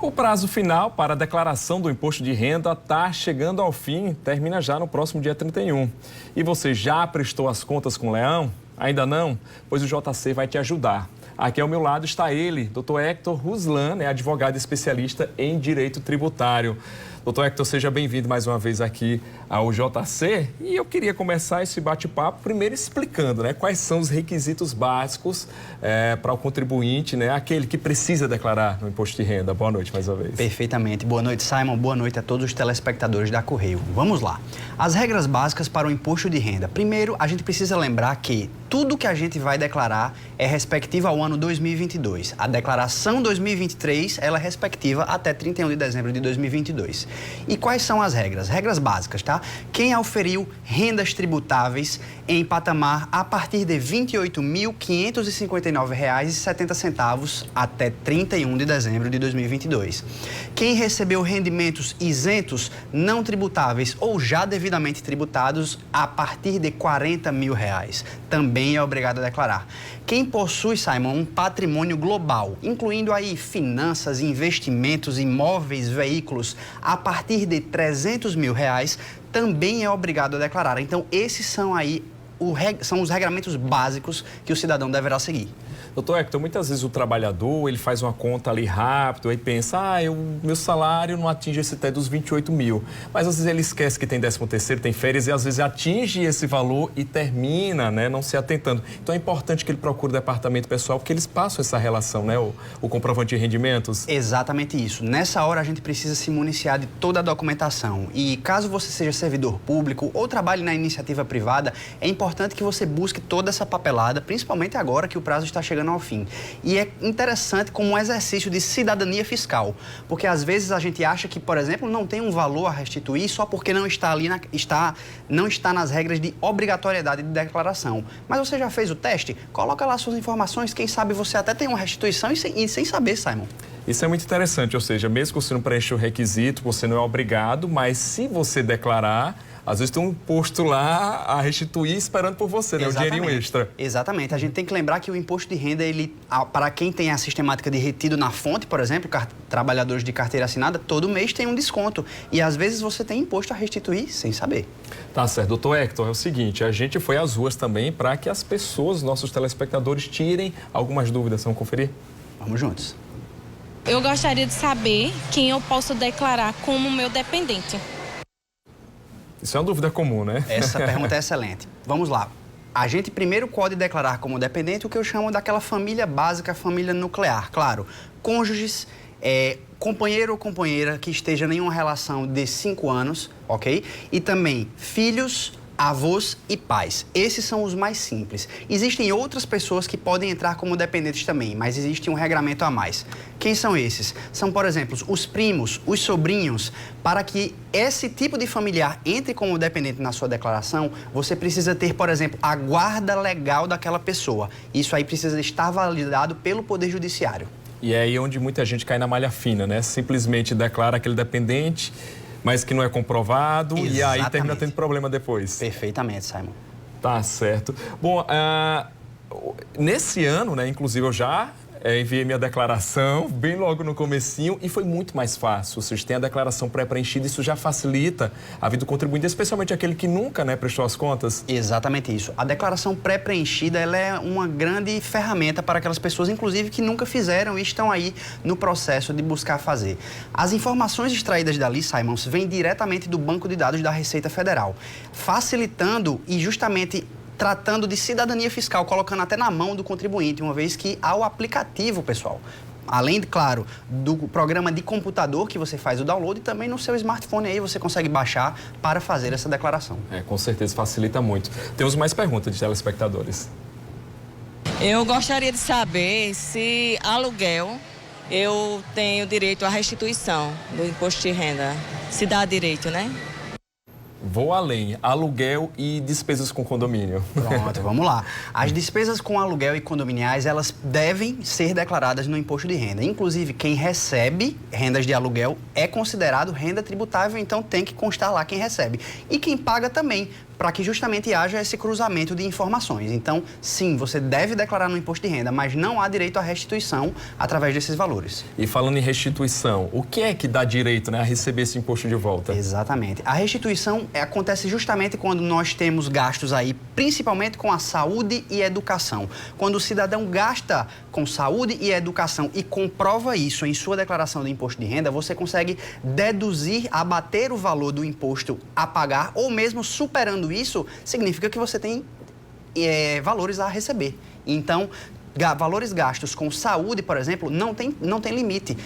O prazo final para a declaração do imposto de renda está chegando ao fim, termina já no próximo dia 31. E você já prestou as contas com o Leão? Ainda não? Pois o JC vai te ajudar. Aqui ao meu lado está ele, Dr. Hector Ruslan, advogado especialista em direito tributário. Dr. Hector, seja bem-vindo mais uma vez aqui ao JC. E eu queria começar esse bate-papo primeiro explicando quais são os requisitos básicos para o contribuinte, aquele que precisa declarar no imposto de renda. Boa noite mais uma vez. Perfeitamente. Boa noite, Simon. Boa noite a todos os telespectadores da Correio. Vamos lá. As regras básicas para o imposto de renda. Primeiro, a gente precisa lembrar que tudo que a gente vai declarar é respectivo ao ano 2022. A declaração 2023, ela é respectiva até 31 de dezembro de 2022. E quais são as regras? Regras básicas, tá? Quem auferiu rendas tributáveis em patamar a partir de R$ 28.559,70 até 31 de dezembro de 2022. Quem recebeu rendimentos isentos não tributáveis ou já devidamente tributados a partir de R$ 40 mil, também é obrigado a declarar. Quem possui, Simon, um patrimônio global, incluindo aí finanças, investimentos, imóveis, veículos, a partir de R$ 300 mil, também é obrigado a declarar. Então, esses são aí são os regramentos básicos que o cidadão deverá seguir. Doutor Hector, muitas vezes o trabalhador, ele faz uma conta ali rápido, aí pensa, meu salário não atinge esse teto dos 28 mil. Mas às vezes ele esquece que tem 13º, tem férias e às vezes atinge esse valor e termina, não se atentando. Então é importante que ele procure o departamento pessoal, porque eles passam essa relação, o comprovante de rendimentos. Exatamente isso. Nessa hora a gente precisa se municiar de toda a documentação. E caso você seja servidor público ou trabalhe na iniciativa privada, é importante que você busque toda essa papelada, principalmente agora que o prazo está chegando ao fim. E é interessante como um exercício de cidadania fiscal, porque às vezes a gente acha que, por exemplo, não tem um valor a restituir só porque não está ali não está nas regras de obrigatoriedade de declaração. Mas você já fez o teste? Coloca lá suas informações, quem sabe você até tem uma restituição e sem saber, Simon. Isso é muito interessante, ou seja, mesmo que você não preencha o requisito, você não é obrigado, mas se você declarar, às vezes tem um imposto lá a restituir esperando por você, o dinheirinho extra. Exatamente. A gente tem que lembrar que o imposto de renda, para quem tem a sistemática de retido na fonte, por exemplo, trabalhadores de carteira assinada, todo mês tem um desconto. E às vezes você tem imposto a restituir sem saber. Tá certo. Doutor Hector, é o seguinte, a gente foi às ruas também para que as pessoas, nossos telespectadores, tirem algumas dúvidas. Vamos conferir? Vamos juntos. Eu gostaria de saber quem eu posso declarar como meu dependente. Isso é uma dúvida comum, Essa pergunta é excelente. Vamos lá. A gente primeiro pode declarar como dependente o que eu chamo daquela família básica, família nuclear. Claro, cônjuges, companheiro ou companheira que esteja em uma relação de 5 anos, ok? E também filhos, avós e pais. Esses são os mais simples. Existem outras pessoas que podem entrar como dependentes também, mas existe um regramento a mais. Quem são esses? São, por exemplo, os primos, os sobrinhos. Para que esse tipo de familiar entre como dependente na sua declaração, você precisa ter, por exemplo, a guarda legal daquela pessoa. Isso aí precisa estar validado pelo Poder Judiciário. E é aí onde muita gente cai na malha fina, Simplesmente declara aquele dependente, mas que não é comprovado. Exatamente. E aí termina tendo problema depois. Perfeitamente, Simon. Tá certo. Bom, nesse ano, inclusive eu já enviei minha declaração bem logo no comecinho e foi muito mais fácil. Vocês têm a declaração pré-preenchida, isso já facilita a vida do contribuinte, especialmente aquele que nunca prestou as contas. Exatamente isso. A declaração pré-preenchida, ela é uma grande ferramenta para aquelas pessoas, inclusive, que nunca fizeram e estão aí no processo de buscar fazer. As informações extraídas dali, Simons, vêm diretamente do banco de dados da Receita Federal, facilitando e justamente tratando de cidadania fiscal, colocando até na mão do contribuinte, uma vez que há o aplicativo, pessoal. Além, claro, do programa de computador que você faz o download, e também no seu smartphone aí você consegue baixar para fazer essa declaração. Com certeza facilita muito. Temos mais perguntas de telespectadores. Eu gostaria de saber se aluguel eu tenho direito à restituição do imposto de renda. Se dá direito, Vou além, aluguel e despesas com condomínio. Pronto, vamos lá. As despesas com aluguel e condominiais, elas devem ser declaradas no imposto de renda. Inclusive, quem recebe rendas de aluguel é considerado renda tributável, então tem que constar lá quem recebe. E quem paga também. para que justamente haja esse cruzamento de informações. Então, sim, você deve declarar no imposto de renda, mas não há direito à restituição através desses valores. E falando em restituição, o que é que dá direito, né, a receber esse imposto de volta? Exatamente. A restituição acontece justamente quando nós temos gastos aí, principalmente com a saúde e educação. Quando o cidadão gasta com saúde e educação e comprova isso em sua declaração de imposto de renda, você consegue deduzir, abater o valor do imposto a pagar, ou mesmo superando isso, significa que você tem valores a receber. Então, valores gastos com saúde, por exemplo, não tem limite.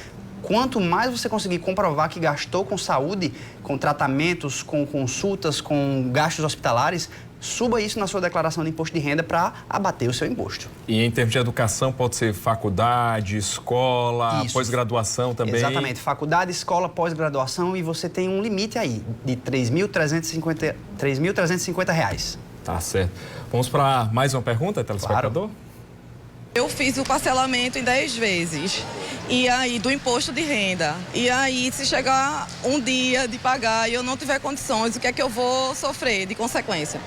Quanto mais você conseguir comprovar que gastou com saúde, com tratamentos, com consultas, com gastos hospitalares, suba isso na sua declaração de imposto de renda para abater o seu imposto. E em termos de educação, pode ser faculdade, escola, pós-graduação também? Exatamente. Faculdade, escola, pós-graduação, e você tem um limite aí de R$ 3.350. Tá certo. Vamos para mais uma pergunta, telespectador? Claro. Eu fiz o parcelamento em 10 vezes, e aí do imposto de renda. E aí, se chegar um dia de pagar e eu não tiver condições, o que é que eu vou sofrer de consequência?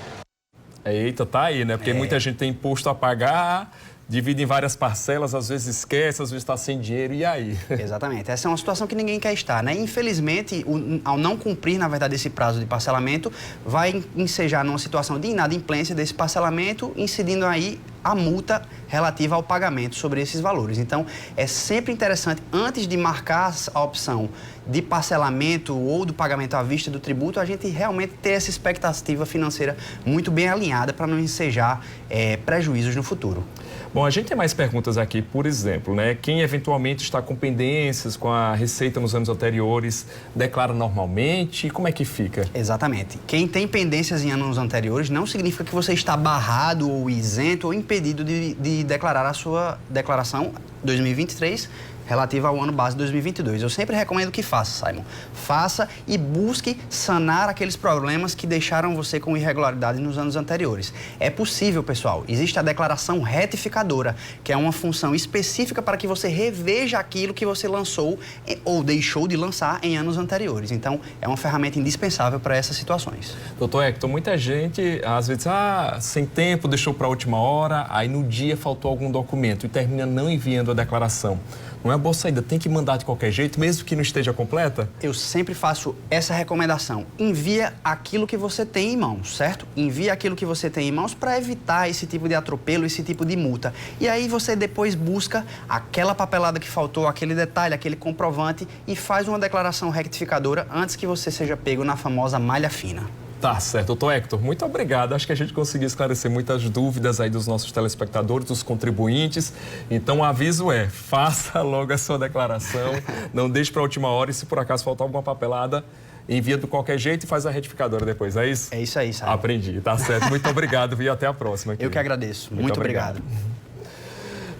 Eita, tá aí, né? Porque muita gente tem imposto a pagar, divide em várias parcelas, às vezes esquece, às vezes está sem dinheiro, e aí? Exatamente. Essa é uma situação que ninguém quer estar, né? Infelizmente, ao não cumprir, na verdade, esse prazo de parcelamento, vai ensejar numa situação de inadimplência desse parcelamento, incidindo aí a multa relativa ao pagamento sobre esses valores. Então, é sempre interessante, antes de marcar a opção de parcelamento ou do pagamento à vista do tributo, a gente realmente ter essa expectativa financeira muito bem alinhada para não ensejar prejuízos no futuro. Bom, a gente tem mais perguntas aqui, por exemplo, né? Quem eventualmente está com pendências com a Receita nos anos anteriores, declara normalmente? Como é que fica? Exatamente. Quem tem pendências em anos anteriores não significa que você está barrado ou isento ou impedido de declarar a sua declaração 2023 relativa ao ano base 2022. Eu sempre recomendo que faça, Simon. Faça e busque sanar aqueles problemas que deixaram você com irregularidade nos anos anteriores. É possível, pessoal. Existe a declaração retificadora, que é uma função específica para que você reveja aquilo que você lançou ou deixou de lançar em anos anteriores. Então, é uma ferramenta indispensável para essas situações. Doutor Hector, muita gente, às vezes, sem tempo, deixou para a última hora, aí no dia faltou algum documento e termina não enviando a declaração. Não é boa saída, tem que mandar de qualquer jeito, mesmo que não esteja completa? Eu sempre faço essa recomendação. Envia aquilo que você tem em mãos, certo? Envia aquilo que você tem em mãos para evitar esse tipo de atropelo, esse tipo de multa. E aí você depois busca aquela papelada que faltou, aquele detalhe, aquele comprovante e faz uma declaração retificadora antes que você seja pego na famosa malha fina. Tá certo, doutor Hector, muito obrigado. Acho que a gente conseguiu esclarecer muitas dúvidas aí dos nossos telespectadores, dos contribuintes. Então, o aviso faça logo a sua declaração, não deixe para a última hora e se por acaso faltar alguma papelada, envia de qualquer jeito e faz a retificadora depois, é isso? É isso aí, Simon. Aprendi, tá certo. Muito obrigado e até a próxima. Eu que agradeço. Muito obrigado.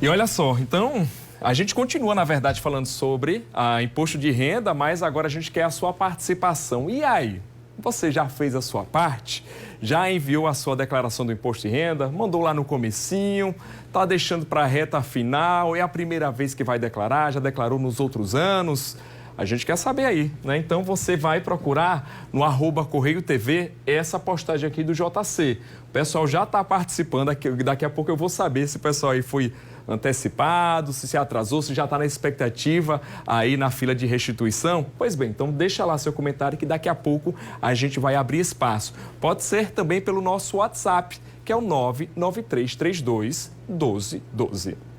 E olha só, então... A gente continua, na verdade, falando sobre imposto de renda, mas agora a gente quer a sua participação. E aí? Você já fez a sua parte? Já enviou a sua declaração do imposto de renda? Mandou lá no comecinho? Está deixando para a reta final? É a primeira vez que vai declarar? Já declarou nos outros anos? A gente quer saber aí, né? Então você vai procurar no @CorreioTV essa postagem aqui do JC. O pessoal já está participando, daqui a pouco eu vou saber se o pessoal aí foi antecipado, se atrasou, se já está na expectativa aí na fila de restituição. Pois bem, então deixa lá seu comentário que daqui a pouco a gente vai abrir espaço. Pode ser também pelo nosso WhatsApp, que é o 99332 1212.